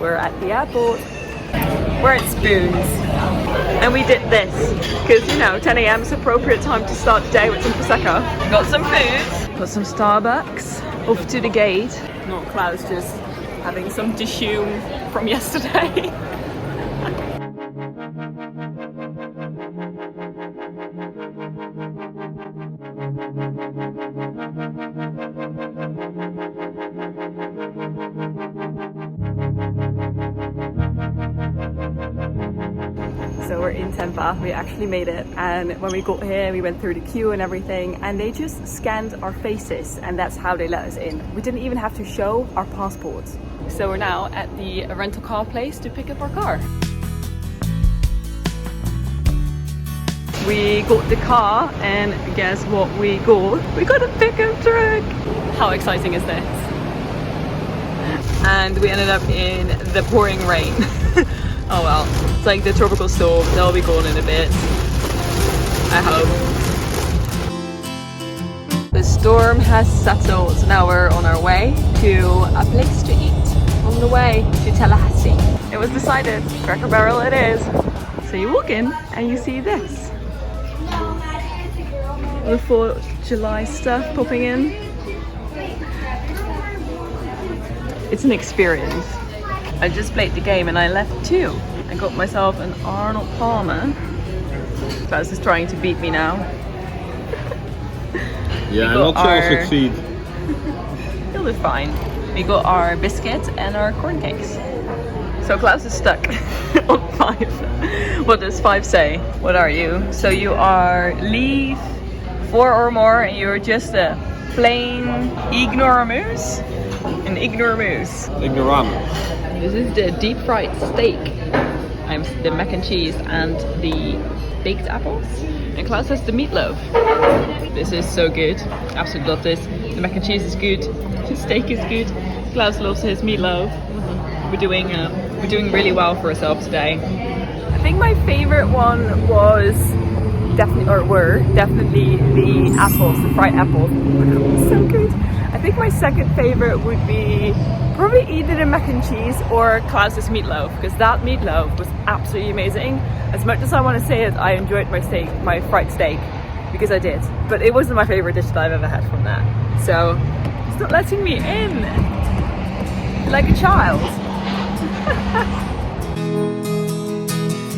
we're at the airport. We're at Spoons. And we did this, because you know, 10 a.m. is appropriate time to start the day with some Prosecco. Got some food. Got some Starbucks. Off to the gate. Not Klaus, just having some tissue from yesterday. So we're in Tampa, we actually made it, and when we got here we went through the queue and everything, and they just scanned our faces and that's how they let us in. We didn't even have to show our passports. So we're now at the rental car place to pick up our car. We got the car and guess what we got? We got a pickup truck! How exciting is this? And we ended up in the pouring rain. Oh well, it's like the tropical storm, that'll be gone in a bit, I hope. The storm has settled, so now we're on our way to a place to eat on the way to Tallahassee. It was decided, Cracker Barrel it is. So you walk in and you see this. The 4th of July stuff popping in. It's an experience. I just played the game and I left 2. I got myself an Arnold Palmer. Klaus is trying to beat me now. Yeah, I'm not sure I'll succeed. He'll do fine. We got our biscuits and our corn cakes. So Klaus is stuck on 5. What does 5 say? What are you? So you are leave 4 or more and you're just a plain ignoramus? An ignoramus. Ignoramus. This is the deep fried steak. I'm the mac and cheese and the baked apples. And Klaus has the meatloaf. This is so good. Absolutely love this. The mac and cheese is good. The steak is good. Klaus loves his meatloaf. We're doing really well for ourselves today. I think my favorite one was definitely the apples, the fried apples. So good. I think my second favorite would be probably either the mac and cheese or Klaus's meatloaf, because that meatloaf was absolutely amazing. As much as I want to say it, I enjoyed my fried steak, because I did. But it wasn't my favorite dish that I've ever had from that. So it's not letting me in like a child.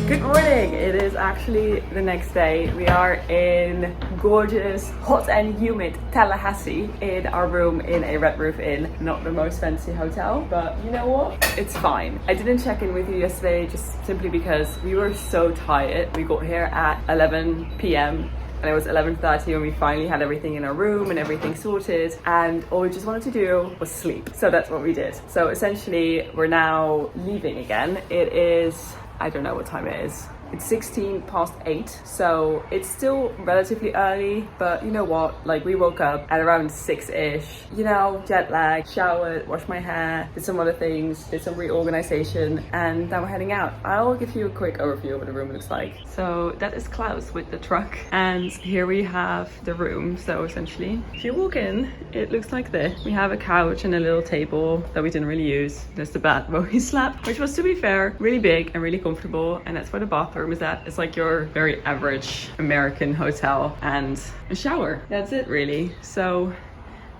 Good morning! It is actually the next day. We are in gorgeous, hot and humid Tallahassee in our room in a Red Roof Inn. Not the most fancy hotel, but you know what? It's fine. I didn't check in with you yesterday just simply because we were so tired. We got here at 11 p.m. and it was 11:30 when we finally had everything in our room and everything sorted, and all we just wanted to do was sleep. So that's what we did. So essentially we're now leaving again. It is, I don't know what time it is. It's 8:16, so it's still relatively early, but you know what, like we woke up at around 6-ish, you know, jet lag, showered, washed my hair, did some other things, did some reorganization, and now we're heading out. I'll give you a quick overview of what the room looks like. So that is Klaus with the truck, and here we have the room. So essentially, if you walk in, it looks like this. We have a couch and a little table that we didn't really use. There's the bed where we slept, which was, to be fair, really big and really comfortable, and that's where the bathroom is at. It's like your very average American hotel, and a shower. That's it really. So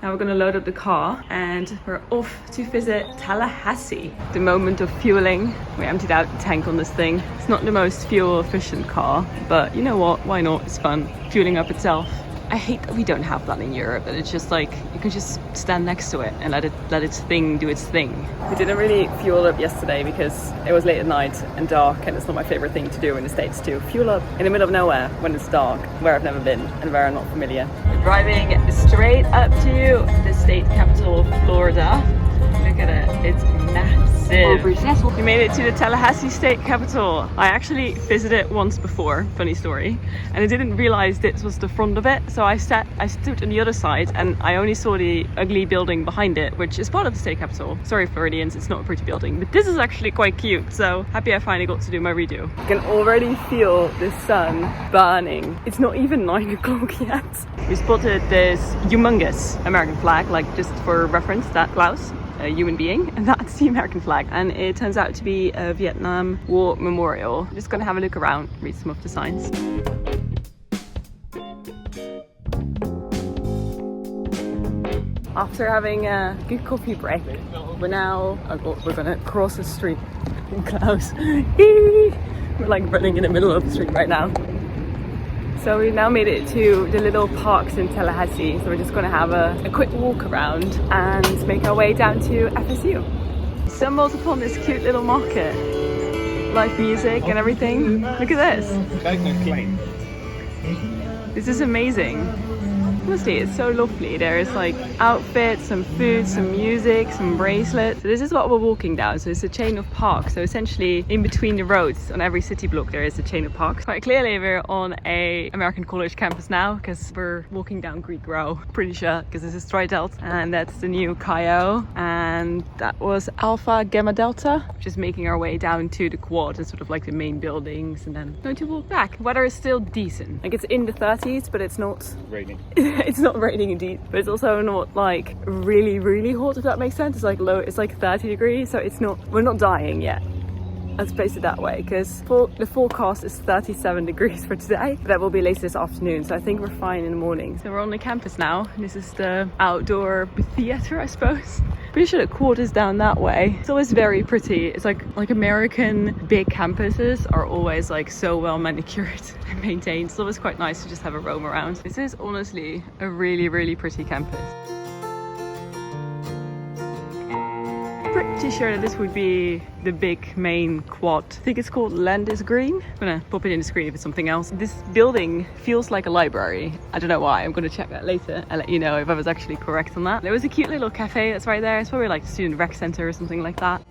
now we're gonna load up the car and we're off to visit Tallahassee. The moment of fueling. We emptied out the tank on this thing. It's not the most fuel efficient car, but you know what, why not? It's fun fueling up itself. I hate that we don't have that in Europe, that it's just like you can just stand next to it and let its thing do its thing. We didn't really fuel up yesterday because it was late at night and dark, and it's not my favorite thing to do in the States, to fuel up in the middle of nowhere when it's dark, where I've never been and where I'm not familiar. We're driving straight up to the state capital of Florida. Look at it, it's massive. We made it to the Tallahassee state capital. I actually visited it once before, funny story, and I didn't realize this was the front of it, so I stood on the other side and I only saw the ugly building behind it, which is part of the state capital. Sorry Floridians, it's not a pretty building, but this is actually quite cute, so happy I finally got to do my redo. I can already feel the sun burning. It's not even 9 o'clock yet. We spotted this humongous American flag, like just for reference, that Klaus a human being, and that's the American flag. And it turns out to be a Vietnam War memorial. I'm just gonna have a look around, read some of the signs. After having a good coffee break, we're gonna cross the street in clouds. We're like running in the middle of the street right now. So we've now made it to the little parks in Tallahassee. So we're just gonna have a quick walk around and make our way down to FSU. Stumbled upon this cute little market. Live music and everything. Look at this. This is amazing. Honestly, it's so lovely. There's like outfits, some food, some music, some bracelets. So this is what we're walking down. So it's a chain of parks. So essentially in between the roads on every city block there is a chain of parks. Quite clearly we're on a American college campus now because we're walking down Greek Row. Pretty sure because this is Tri-Delt and that's the new Chi-O and that was Alpha Gamma Delta. Just making our way down to the quad and sort of like the main buildings and then going to walk back. Weather is still decent. Like it's in the 30s but it's not Raining. It's not raining indeed, but it's also not like really, really hot, if that makes sense. It's like low, it's like 30 degrees, so it's not, we're not dying yet. Let's place it that way, because the forecast is 37 degrees for today. That will be later this afternoon, so I think we're fine in the morning. So we're on the campus now. This is the outdoor amphitheater, I suppose. Pretty sure the quad is down that way. It's always very pretty. It's like American big campuses are always like so well manicured and maintained. It's always quite nice to just have a roam around. This is honestly a really, really pretty campus. Pretty sure that this would be the big main quad. I think it's called Landis Green. I'm gonna pop it in the screen if it's something else. This building feels like a library. I don't know why. I'm gonna check that later and let you know if I was actually correct on that. There was a cute little cafe that's right there. It's probably like a student rec center or something like that.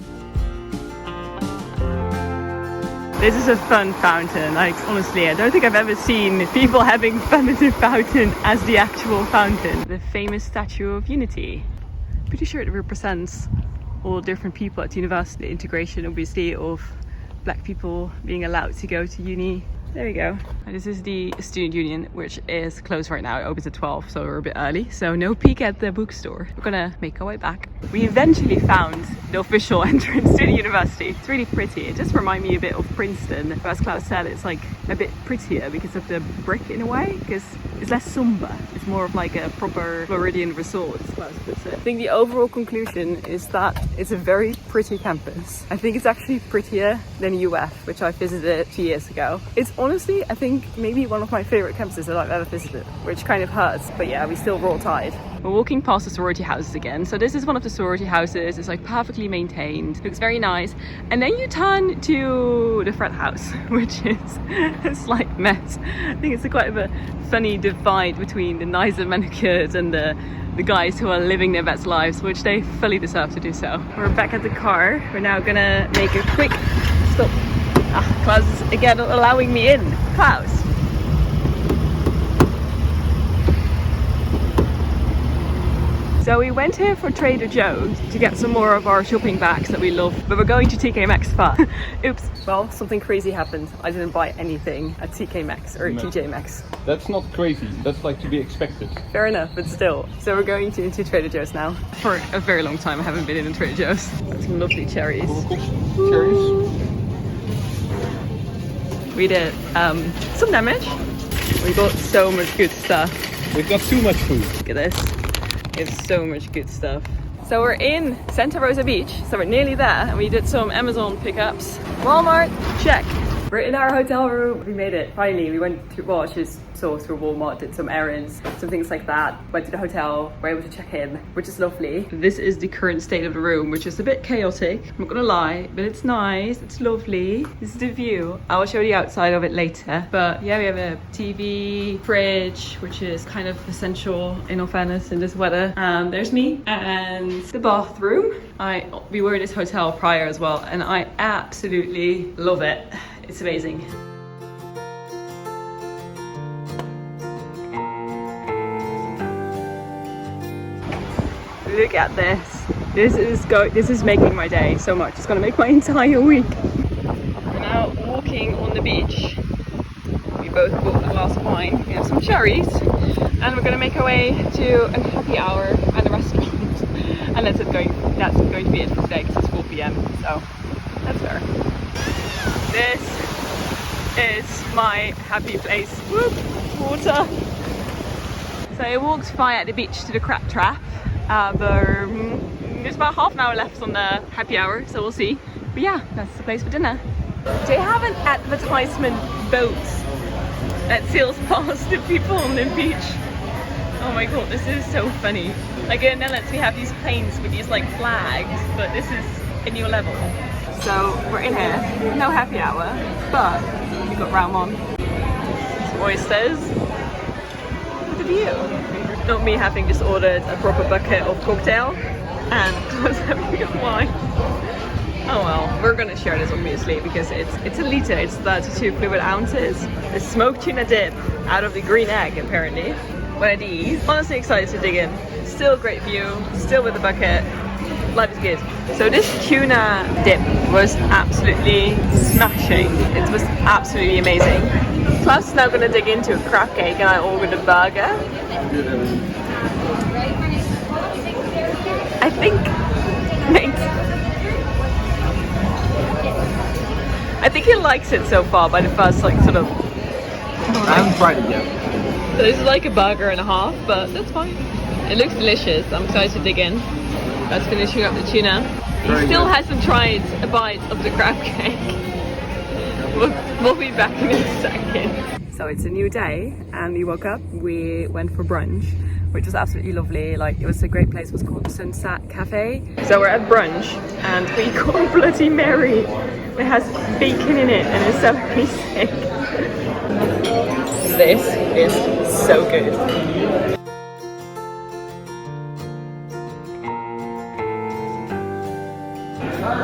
This is a fun fountain. Like honestly, I don't think I've ever seen people having fun at a fountain as the actual fountain. The famous Statue of Unity. Pretty sure it represents all different people at university, integration obviously of black people being allowed to go to uni. There we go. And this is the student union, which is closed right now. It opens at 12, so we're a bit early. So no peek at the bookstore. We're gonna make our way back. We eventually found the official entrance to the university. It's really pretty. It just reminds me a bit of Princeton. As Klaus said, it's like a bit prettier because of the brick in a way, because it's less somber. It's more of like a proper Floridian resort, as Klaus puts it. I think the overall conclusion is that it's a very pretty campus. I think it's actually prettier than UF, which I visited 2 years ago. It's honestly, I think maybe one of my favorite campuses that I've ever visited, which kind of hurts, but yeah, we still roll tide. We're walking past the sorority houses again. So this is one of the sorority houses. It's like perfectly maintained, looks very nice. And then you turn to the frat house, which is a slight mess. I think it's quite a funny divide between the nicer manicured and the guys who are living their best lives, which they fully deserve to do so. We're back at the car. We're now gonna make a quick stop. Klaus is again allowing me in. Klaus. So we went here for Trader Joe's to get some more of our shopping bags that we love, but we're going to TK Maxx first. Oops. Well, something crazy happened. I didn't buy anything at TK Maxx or TJ Maxx. That's not crazy. That's like to be expected. Fair enough, but still. So we're going to Trader Joe's now. For a very long time I haven't been in a Trader Joe's. Some lovely cherries. Cherries. We did some damage. We got so much good stuff. We've got too much food. Look at this. It's so much good stuff. So we're in Santa Rosa Beach, so we're nearly there, and we did some Amazon pickups. Walmart, check. We're in our hotel room. We made it. Finally, we went to, well, just saw through Walmart, did some errands, some things like that. Went to the hotel, were able to check in, which is lovely. This is the current state of the room, which is a bit chaotic. I'm not gonna lie, but it's nice, it's lovely. This is the view. I will show you the outside of it later. But yeah, we have a TV, fridge, which is kind of essential in all fairness in this weather. There's me and the bathroom. We were in this hotel prior as well, and I absolutely love it. It's amazing. Look at this. This is making my day so much. It's gonna make my entire week. We're now walking on the beach. We both bought a glass of wine. We have some cherries, and we're gonna make our way to a happy hour and a restaurant. And that's it, going that's going to be it for today because it's 4 p.m. So that's fair. This is my happy place. Whoop, water. So I walked via the beach to the crab trap. There's about half an hour left on the happy hour, so we'll see. But yeah, that's the place for dinner. They have an advertisement boat that sails past the people on the beach. Oh my god, this is so funny. Like in the Netherlands we have these planes with these like flags, but this is a new level. So we're in here, no happy hour, but we got Raumon, some oysters, with a view. Not me having just ordered a proper bucket of cocktail and just having a wine. Oh well, we're gonna share this obviously because it's a liter, it's 32 fluid ounces. The smoked tuna dip out of the green egg apparently. One of these. Honestly excited to dig in. Still great view, still with the bucket. Life is good. So this tuna dip was absolutely smashing. It was absolutely amazing. Plus now gonna dig into a crab cake and I ordered a burger. I think, I think he likes it so far by the first like sort of. I haven't tried it yet. So this is like a burger and a half, but that's fine. It looks delicious. I'm excited to dig in. That's finishing up the tuna. He still hasn't tried a bite of the crab cake. We'll be back in a second. So it's a new day and we woke up. We went for brunch, which was absolutely lovely. Like it was a great place. It was called the Sunset Cafe. So we're at brunch and we got Bloody Mary. It has bacon in it and it's so amazing. This is so good.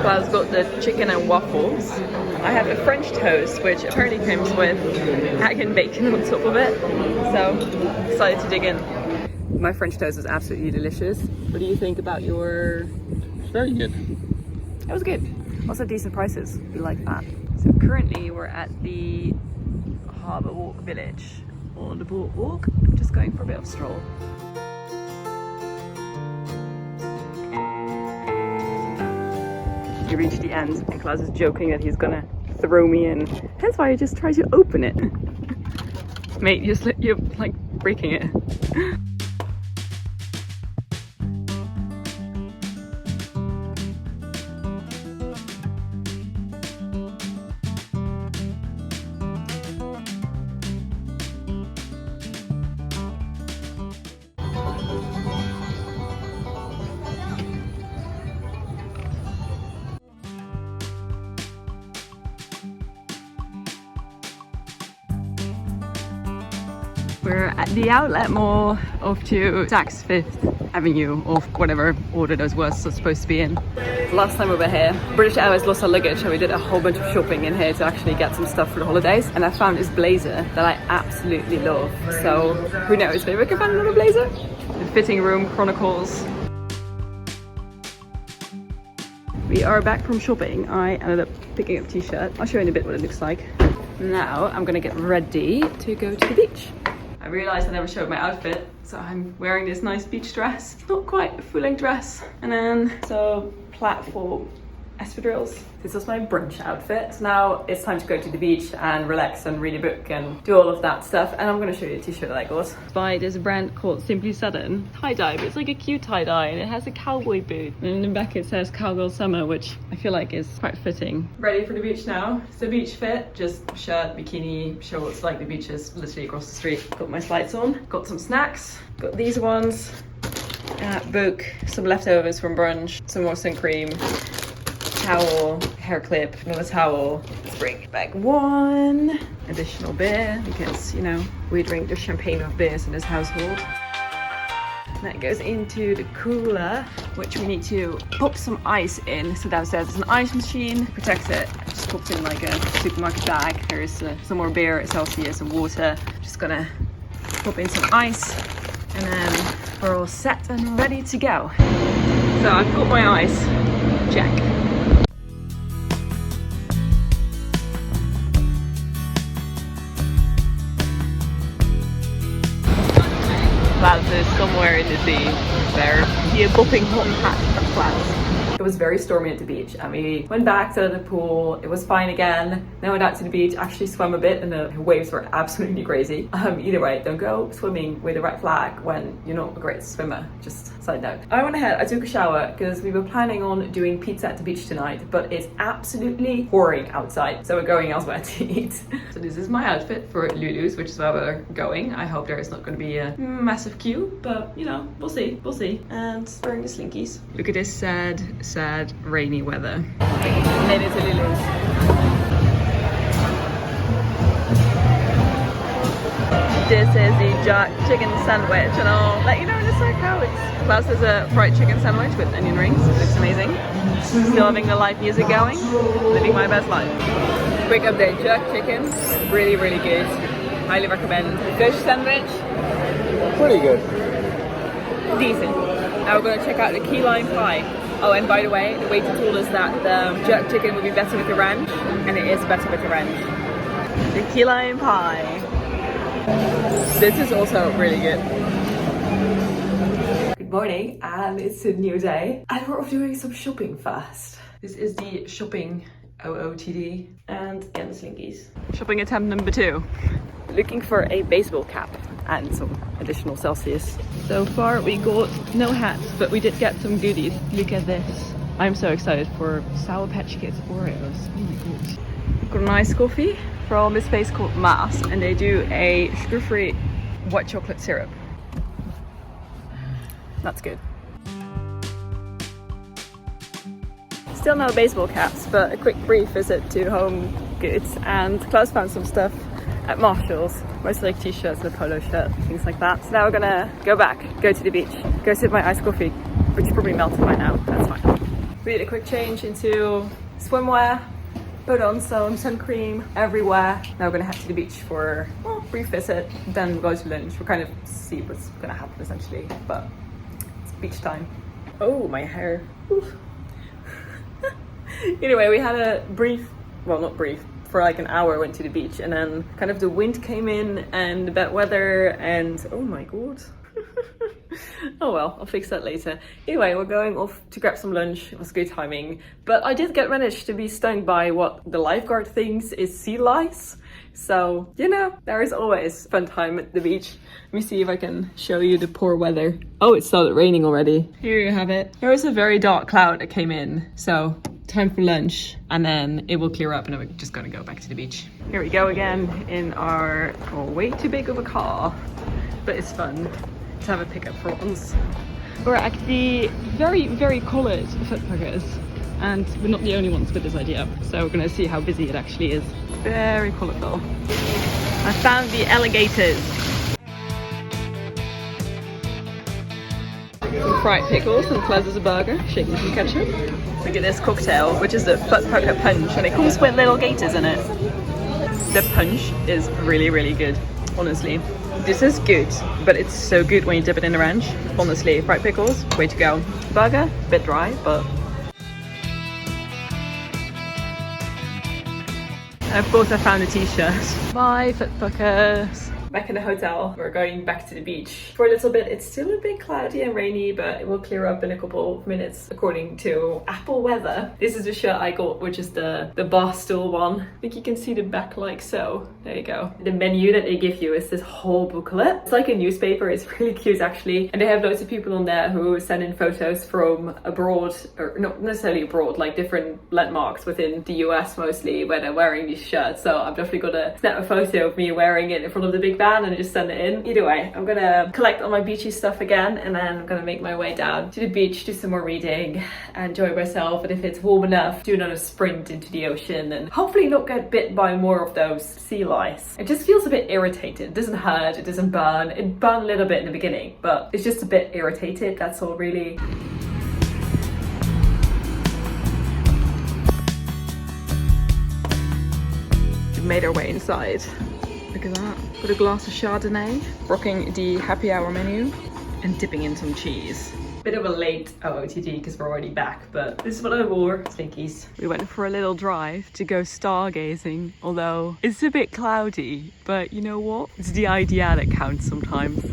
I've got the chicken and waffles. I have a French toast, which apparently comes with egg and bacon on top of it. So excited to dig in. My French toast was absolutely delicious. What do you think about your? It's very good. It was good. Also decent prices. We like that. So currently we're at the Harbour Walk Village on the boardwalk. Just going for a bit of stroll. We reached the end and Klaus is joking that he's gonna throw me in. Hence why I just try to open it. Mate, you're like breaking it. We're at the outlet mall off to Saks Fifth Avenue or whatever order those were supposed to be in. Last time we were here, British Airways lost our luggage, so we did a whole bunch of shopping in here to actually get some stuff for the holidays. And I found this blazer that I absolutely love. So who knows, maybe we can find another blazer? The Fitting Room Chronicles. We are back from shopping. I ended up picking up a t-shirt. I'll show you in a bit what it looks like. Now I'm gonna get ready to go to the beach. I realized I never showed my outfit, so I'm wearing this nice beach dress. Not quite a full-length dress. And then so platform espadrilles. This was my brunch outfit. Now it's time to go to the beach and relax and read a book and do all of that stuff. And I'm gonna show you a t-shirt that I got. By this brand called Simply Sudden. Tie-dye, but it's like a cute tie-dye and it has a cowboy boot. And in the back it says Cowgirl Summer, which I feel like is quite fitting. Ready for the beach now. It's a beach fit, just shirt, bikini, shorts, like the beach is literally across the street. Got my slides on, got some snacks, got these ones. Book, some leftovers from brunch, some more sun cream. Towel, hair clip, another towel. Let's bring back one additional beer because, you know, we drink the champagne of beers in this household. That goes into the cooler, which we need to pop some ice in. So downstairs there's an ice machine, protects it. I just popped in like a supermarket bag. There's some more beer, Celsius, some water. Just gonna pop in some ice and then we're all set and ready to go. So I've got my ice, check. Klaus is somewhere in the sea there. Hier bopping hot hat from Klaus. It was very stormy at the beach and we went back to the pool. It was fine again. Then went out to the beach, actually swam a bit and the waves were absolutely crazy. Either way, don't go swimming with a red flag when you're not a great swimmer. Just side note. I went ahead, I took a shower because we were planning on doing pizza at the beach tonight, but it's absolutely pouring outside. So we're going elsewhere to eat. So this is my outfit for Lulu's, which is where we're going. I hope there is not going to be a massive queue, but you know, we'll see, we'll see. And wearing the slinkies. Look at this sad, sad rainy weather. Made it to Lulu's. This is the jerk chicken sandwich, and I'll let you know in a sec how it's. Klaus has a fried chicken sandwich with onion rings. It looks amazing. Still having the live music going. Living my best life. Quick update, jerk chicken. Really, really good. Highly recommend. Fish sandwich. Pretty good. Decent. Now we're going to check out the key lime pie. Oh, and by the way, the waiter told us that the jerk chicken would be better with the ranch, and it is better with the ranch. The key lime pie. This is also really good. Good morning, and it's a new day. And we're off doing some shopping first. This is the shopping OOTD and again the slinkies. Shopping attempt number 2. Looking for a baseball cap and some additional Celsius. So far we got no hats, but we did get some goodies. Look at this. I'm so excited for Sour Patch Kids Oreos. Oh my gosh. Got a nice coffee from this place called Maas, and they do a sugar-free white chocolate syrup. That's good. Still no baseball caps, but a quick brief visit to Home Goods, and Klaus found some stuff at Marshall's, mostly like t-shirts and a polo shirt, things like that. So now we're gonna go back, go to the beach, go sip my iced coffee, which is probably melted by now, that's fine. We did a quick change into swimwear, put on some sun cream everywhere. Now we're gonna head to the beach for a brief visit, then we'll go to lunch. We'll kind of see what's gonna happen essentially, but it's beach time. Oh, my hair. Oof. Anyway, we had a brief, well not brief, for like an hour went to the beach, and then kind of the wind came in and the bad weather and oh my god. Oh well, I'll fix that later. Anyway, we're going off to grab some lunch. It was good timing, but I did manage to be stung by what the lifeguard thinks is sea lice. So, you know, there is always fun time at the beach. Let me see if I can show you the poor weather. Oh, it started raining already. Here you have it. There was a very dark cloud that came in, so time for lunch, and then it will clear up and then we're just gonna go back to the beach. Here we go again in our way too big of a car, but it's fun to have a pickup for once. We're at the very, very coloured Fudpuckers, and we're not the only ones with this idea, so we're gonna see how busy it actually is. Very colourful. I found the alligators. Some fried pickles and Klaus a burger, shaking some ketchup. Look at this cocktail, which is the Fudpucker punch, and it comes with little gators in it. The punch is really, really good, honestly. This is good, but it's so good when you dip it in the ranch. Honestly, fried pickles, way to go. Burger, a bit dry, but... And of course I found a t-shirt. Bye, Fudpuckers. Back in the hotel, we're going back to the beach. For a little bit, it's still a bit cloudy and rainy, but it will clear up in a couple of minutes according to Apple Weather. This is the shirt I got, which is the bar stool one. I think you can see the back like so. There you go. The menu that they give you is this whole booklet. It's like a newspaper, it's really cute actually. And they have loads of people on there who send in photos from abroad, or not necessarily abroad, like different landmarks within the US mostly, where they're wearing these shirts. So I'm definitely gonna snap a photo of me wearing it in front of the big van and just send it in. Either way, I'm gonna collect all my beachy stuff again, and then I'm gonna make my way down to the beach, do some more reading, enjoy myself, and if it's warm enough, do another sprint into the ocean and hopefully not get bit by more of those sea lice. It just feels a bit irritated. It doesn't hurt, it doesn't burn. It burned a little bit in the beginning, but it's just a bit irritated, that's all really. We've made our way inside. Look at that. Got a glass of Chardonnay, rocking the happy hour menu, and dipping in some cheese. Bit of a late OOTD because we're already back, but this is what I wore. Slinkies. We went for a little drive to go stargazing, although it's a bit cloudy, but you know what? It's the idea that counts sometimes.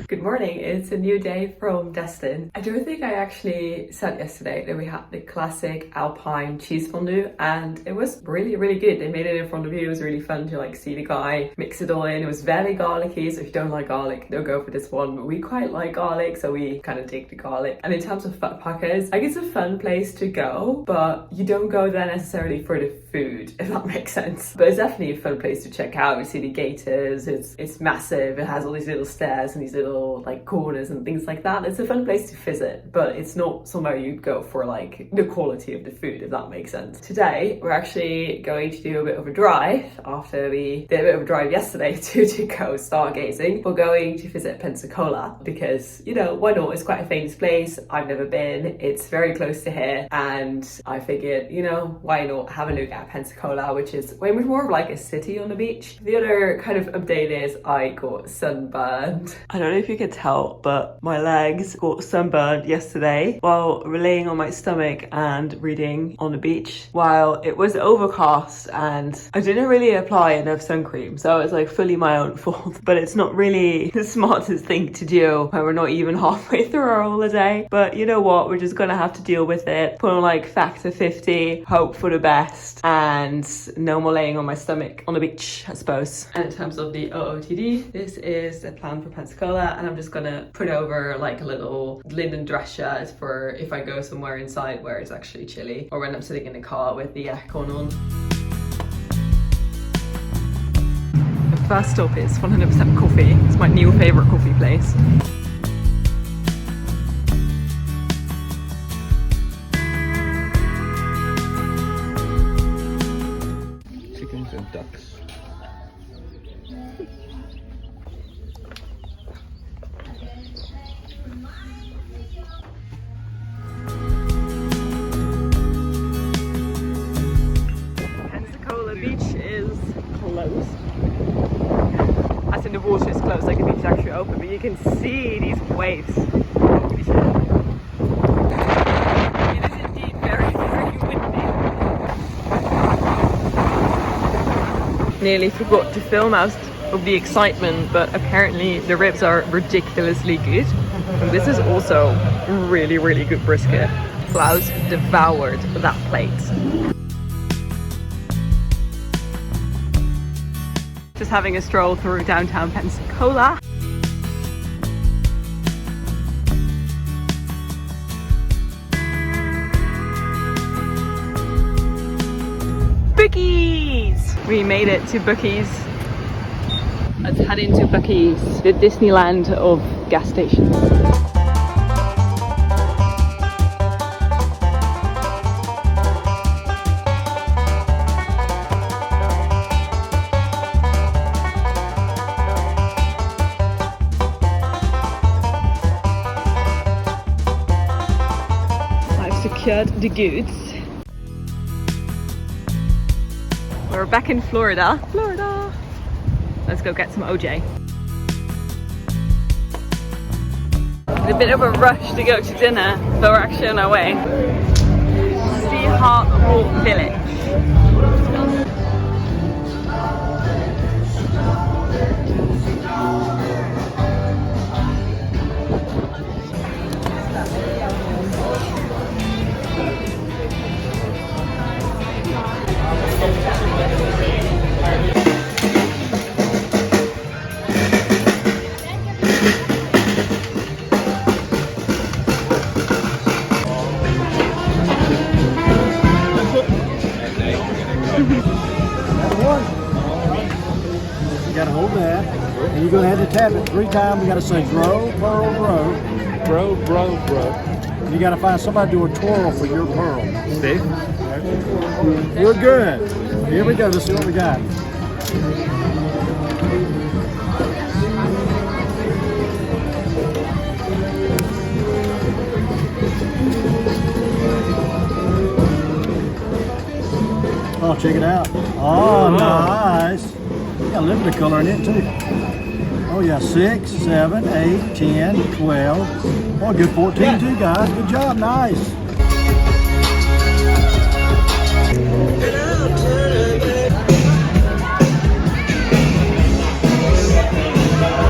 Good morning, it's a new day from Destin. I don't think I actually said yesterday that we had the classic Alpine cheese fondue and it was really good. They made it in front of you. It was really fun to like see the guy mix it all in. It was very garlicky, so if you don't like garlic, don't go for this one, but we quite like garlic, so we kind of dig the garlic. And in terms of Fudpuckers, like it's a fun place to go, but you don't go there necessarily for the food, if that makes sense. But it's definitely a fun place to check out. You see the gators, it's massive, it has all these little stairs and these little like corners and things like that. It's a fun place to visit, but it's not somewhere you'd go for like the quality of the food, if that makes sense. Today we're actually going to do a bit of a drive after we did a bit of a drive yesterday to go stargazing. We're going to visit Pensacola because, you know, why not? It's quite a famous place. I've never been. It's very close to here and I figured, you know, why not have a look at Pensacola, which is way more of like a city on the beach. The other kind of update is I got sunburned. I don't know if you could tell, but my legs got sunburned yesterday while laying on my stomach and reading on the beach while it was overcast, and I didn't really apply enough sun cream, so it's like fully my own fault. But it's not really the smartest thing to do when we're not even halfway through our holiday. But you know what, we're just gonna have to deal with it, put on like factor 50, hope for the best, and no more laying on my stomach on the beach, I suppose. And in terms of the OOTD, this is the plan for Pensacola, and I'm just gonna put over like a little linen dress shirt for if I go somewhere inside where it's actually chilly, or when I'm sitting in the car with the aircon on. The first stop is 100% coffee. It's my new favorite coffee place. Chickens and ducks. Pensacola Beach is closed. As in the water is closed, like the beach is actually open, but you can see these waves. Holy shit. It is indeed very windy. Nearly forgot to film out of the excitement, but apparently the ribs are ridiculously good. And this is also really good brisket. Klaus devoured that plate. Just having a stroll through downtown Pensacola. Buc-ee's! We made it to Buc-ee's. Let's head into Buc-ee's, the Disneyland of gas stations. Secured the goods. We're back in Florida. Let's go get some OJ. It's a bit of a rush to go to dinner, but we're actually on our way. Sea Heart Village. You gotta hold that, and you're gonna have to tap it 3 times. You gotta say grow, pearl, grow. Grow. And you gotta find somebody to do a twirl for your pearl. Steve? We're good. Here we go, let's see what we got. Oh, check it out. Oh, nice. You got a little bit of color in it too. Oh yeah, 6, 7, 8, 10, 12. Oh, good 14 too, guys. Good job, nice.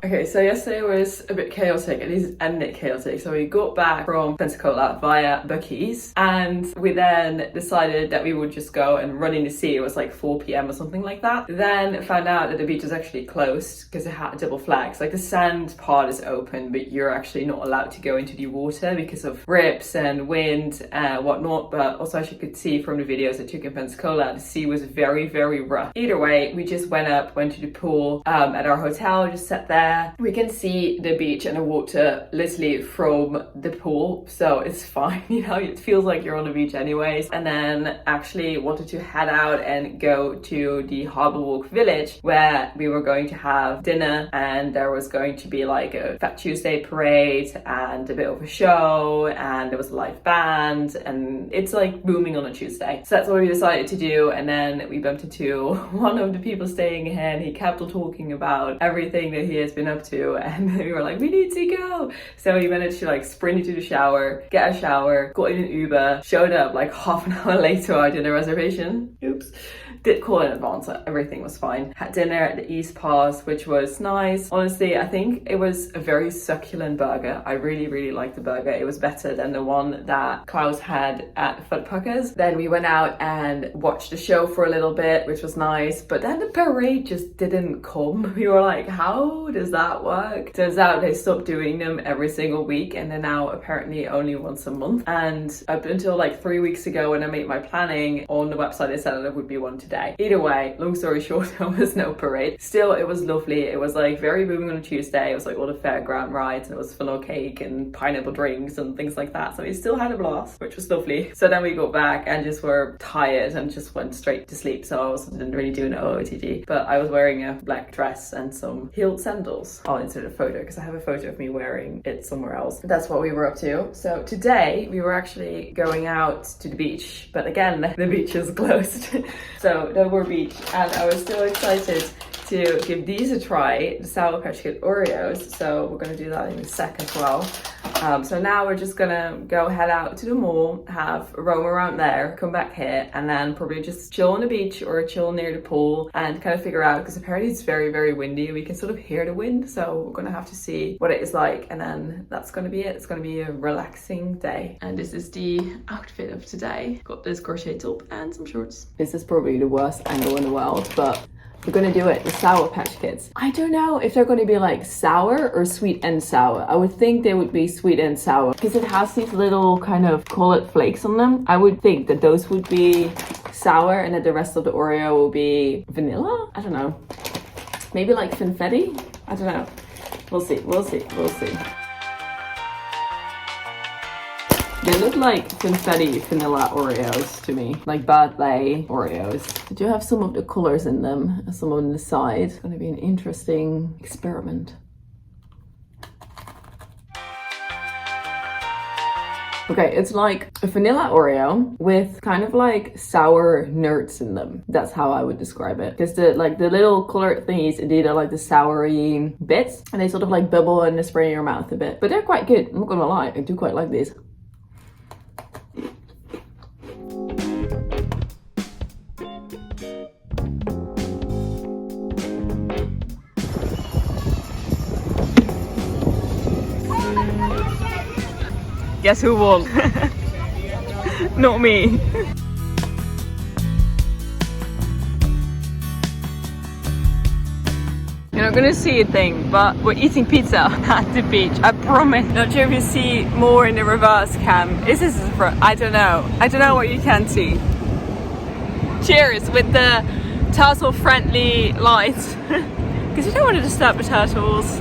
Okay, so yesterday was a bit chaotic, at least ended chaotic. So we got back from Pensacola via Buc-ee's, and we then decided that we would just go and run in the sea. It was like 4 p.m. or something like that. Then found out that the beach was actually closed because it had double flags. Like the sand part is open, but you're actually not allowed to go into the water because of rips and wind and whatnot. But also, as you could see from the videos I took in Pensacola, the sea was very, very rough. Either way, we just went to the pool at our hotel, just sat there. We can see the beach and the water literally from the pool, so it's fine, you know, it feels like you're on the beach anyways. And then actually wanted to head out and go to the Harbor Walk Village, where we were going to have dinner, and there was going to be like a Fat Tuesday parade and a bit of a show, and there was a live band, and it's like booming on a Tuesday. So that's what we decided to do. And then we bumped into one of the people staying here, and he kept on talking about everything that he has been up to, and we were like, we need to go. So we managed to like sprint into the shower, get a shower, got in an Uber, showed up like half an hour late to our dinner reservation. Oops. Did call in advance, so everything was fine. Had dinner at the East Pass, which was nice. Honestly, I think it was a very succulent burger. I really, really liked the burger. It was better than the one that Klaus had at Fudpucker's. Then we went out and watched the show for a little bit, which was nice. But then the parade just didn't come. We were like, how does that work? Turns out they stopped doing them every single week, and they're now apparently only once a month. And up until like 3 weeks ago, when I made my planning on the website, they said that there would be one today. Either way, long story short, there was no parade. Still, it was lovely. It was like very booming on a Tuesday. It was like all the fairground rides, and it was funnel cake and pineapple drinks and things like that. So we still had a blast, which was lovely. So then we got back and just were tired and just went straight to sleep. So I also didn't really do an OOTD, but I was wearing a black dress and some heeled sandals. I'll insert a photo because I have a photo of me wearing it somewhere else. That's what we were up to. So today we were actually going out to the beach, but again, the beach is closed. So Dover Beach, and I was still excited to give these a try, the Sour Patch Kid Oreos. So we're gonna do that in a sec as well. So now we're just gonna go head out to the mall, have a roam around there, come back here, and then probably just chill on the beach or chill near the pool and kind of figure out, because apparently it's very, very windy. We can sort of hear the wind, so we're gonna have to see what it is like, and then that's gonna be it. It's gonna be a relaxing day. And this is the outfit of today. Got this crochet top and some shorts. This is probably the worst angle in the world, but we're gonna do it, the Sour Patch Kids. I don't know if they're gonna be like sour or sweet and sour. I would think they would be sweet and sour because it has these little kind of colored flakes on them. I would think that those would be sour and that the rest of the Oreo will be vanilla. I don't know. Maybe like confetti? I don't know. We'll see, we'll see, we'll see. They look like confetti vanilla Oreos to me, like birthday Oreos. They do have some of the colors in them, some on the side. It's going to be an interesting experiment. Okay, it's like a vanilla Oreo with kind of like sour nerds in them. That's how I would describe it. Because the little colored thingies indeed are like the soury bits, and they sort of like bubble and they spray in your mouth a bit. But they're quite good, I'm not gonna lie, I do quite like these. Guess who won? Not me. You're not gonna see a thing, but we're eating pizza at the beach, I promise. Not sure if you see more in the reverse cam. Is this for, I don't know what you can see. Cheers with the turtle friendly lights. Because you don't want to disturb the turtles.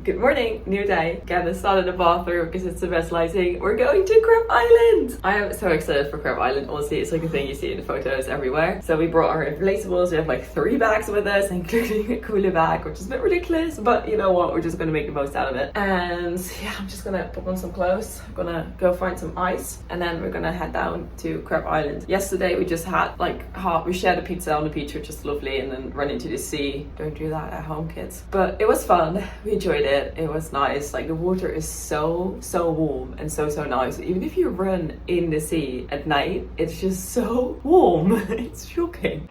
Good morning, new day. Again, I started the bathroom because it's the best lighting. We're going to Crab Island. I am so excited for Crab Island. Honestly, it's like a thing you see in the photos everywhere. So we brought our inflatables. We have like 3 bags with us, including a cooler bag, which is a bit ridiculous, but you know what? We're just gonna make the most out of it. And yeah, I'm just gonna put on some clothes. I'm gonna go find some ice, and then we're gonna head down to Crab Island. Yesterday, we just had like we shared a pizza on the beach, which is lovely, and then run into the sea. Don't do that at home, kids. But it was fun. We enjoyed it. It was nice. Like the water is so warm and so nice. Even if you run in the sea at night, it's just so warm. It's shocking.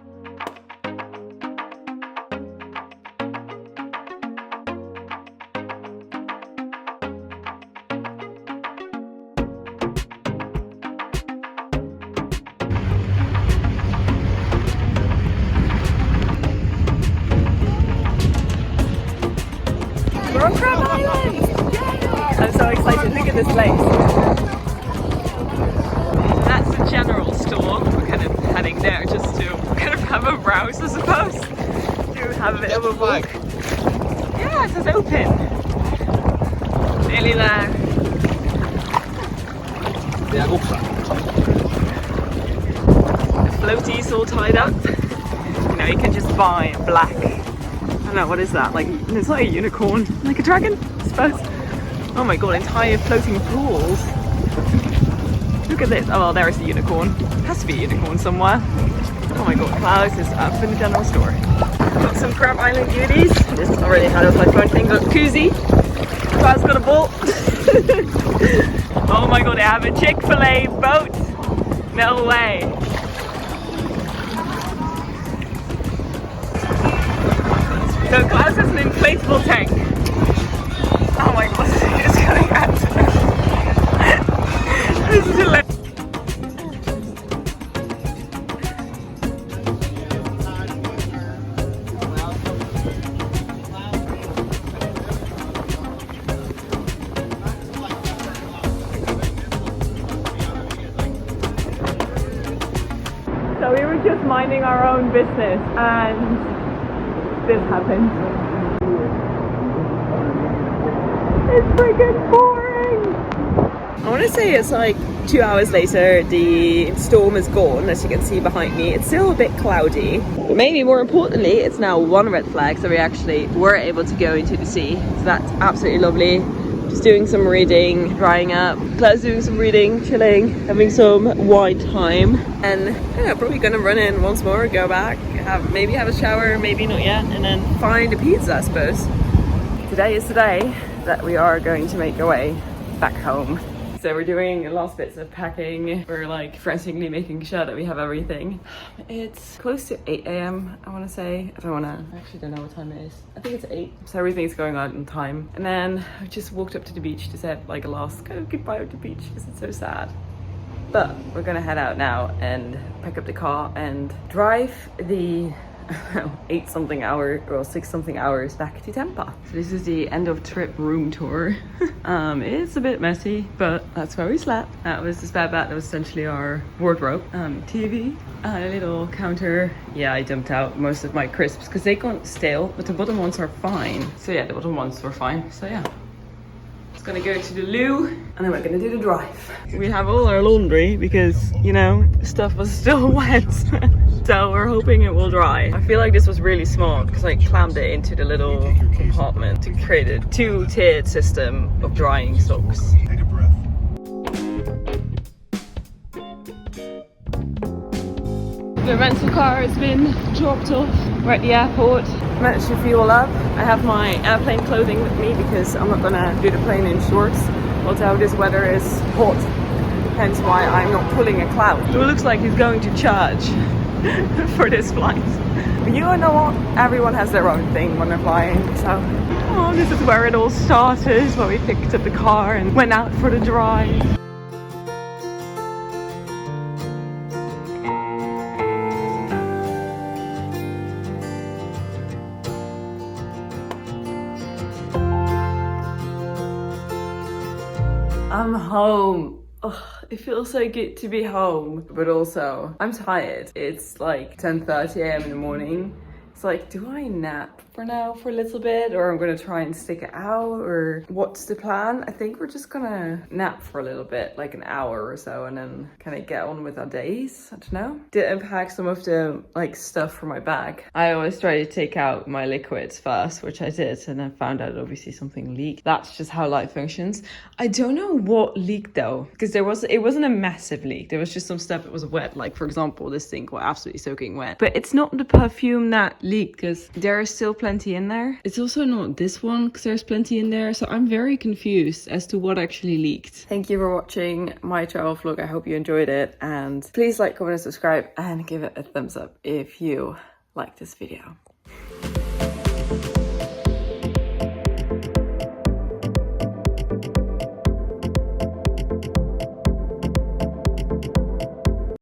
We're on Crab Island! Yay! I'm so excited. Look at this place. That's the general store. We're kind of heading there just to kind of have a browse, I suppose. To have a bit of a walk. Yeah, it says open. Nearly there. Yeah, The floaties all tied up. You know, you can just buy black. I don't know, what is that? Like, it's like a unicorn. Like a dragon, I suppose. Oh my god, entire floating pools. Look at this. Oh, well, there's a unicorn. Has to be a unicorn somewhere. Oh my god, Klaus is up in the general store. Got some Crab Island goodies. This already had a my phone thing. Got a koozie. Klaus got a bolt. Oh my god, they have a Chick-fil-A boat. No way. So Klaus has an inflatable tank. Oh my god, it's going out. This is hilarious. So we were just minding our own business and this happened. It's freaking boring! I want to say it's like 2 hours later, the storm is gone, as you can see behind me. It's still a bit cloudy, but maybe more importantly, it's now one red flag, so we actually were able to go into the sea. So that's absolutely lovely. Just doing some reading, drying up. Claire's doing some reading, chilling, having some wine time. And yeah, probably gonna run in once more, go back, maybe have a shower, maybe not yet, and then find a pizza, I suppose. Today is the day that we are going to make our way back home. So we're doing last bits of packing. We're like frantically making sure that we have everything. It's close to 8 a.m. I want to say. I actually don't know what time it is. I think it's 8. So everything's going on in time. And then I just walked up to the beach to say like a last kind of goodbye at the beach because it's so sad. But we're gonna head out now and pack up the car and drive the 8 something hour or 6 something hours back to Tampa. So this is the end of trip room tour. It's a bit messy, but that's where we slept. That was the spare bed. That was essentially our wardrobe. TV, a little counter. Yeah, I dumped out most of my crisps because they got stale, but the bottom ones are fine. So yeah, the bottom ones were fine. So yeah. Gonna go to the loo and then we're gonna do the drive. We have all our laundry because, you know, stuff was still wet. So we're hoping it will dry. I feel like this was really smart because I clammed it into the little compartment to create a 2-tiered system of drying socks. Take a breath. The rental car has been dropped off. We're at the airport. Managed to fuel up. I have my airplane clothing with me because I'm not gonna do the plane in shorts. Although this weather is hot, hence why I'm not pulling a cloud. It looks like he's going to charge for this flight. But you know what? Everyone has their own thing when they're flying. So, oh, this is where it all started. Where we picked up the car and went out for the drive. I'm home. Oh, it feels so good to be home, but also I'm tired. It's like 10:30 a.m. in the morning. It's like, do I nap for now for a little bit, or I'm gonna try and stick it out, or what's the plan? I think we're just gonna nap for a little bit, like an hour or so, and then kind of get on with our days. I don't know. Did unpack some of the like stuff from my bag. I always try to take out my liquids first, which I did, and then found out obviously something leaked. That's just how life functions. I don't know what leaked though, because it wasn't a massive leak. There was just some stuff that was wet, like for example this thing got absolutely soaking wet. But it's not the perfume that leaked, because there is still plenty in there. It's also not this one, because there's plenty in there, so I'm very confused as to what actually leaked. Thank you for watching my travel vlog. I hope you enjoyed it, and please like, comment and subscribe, and give it a thumbs up if you like this video.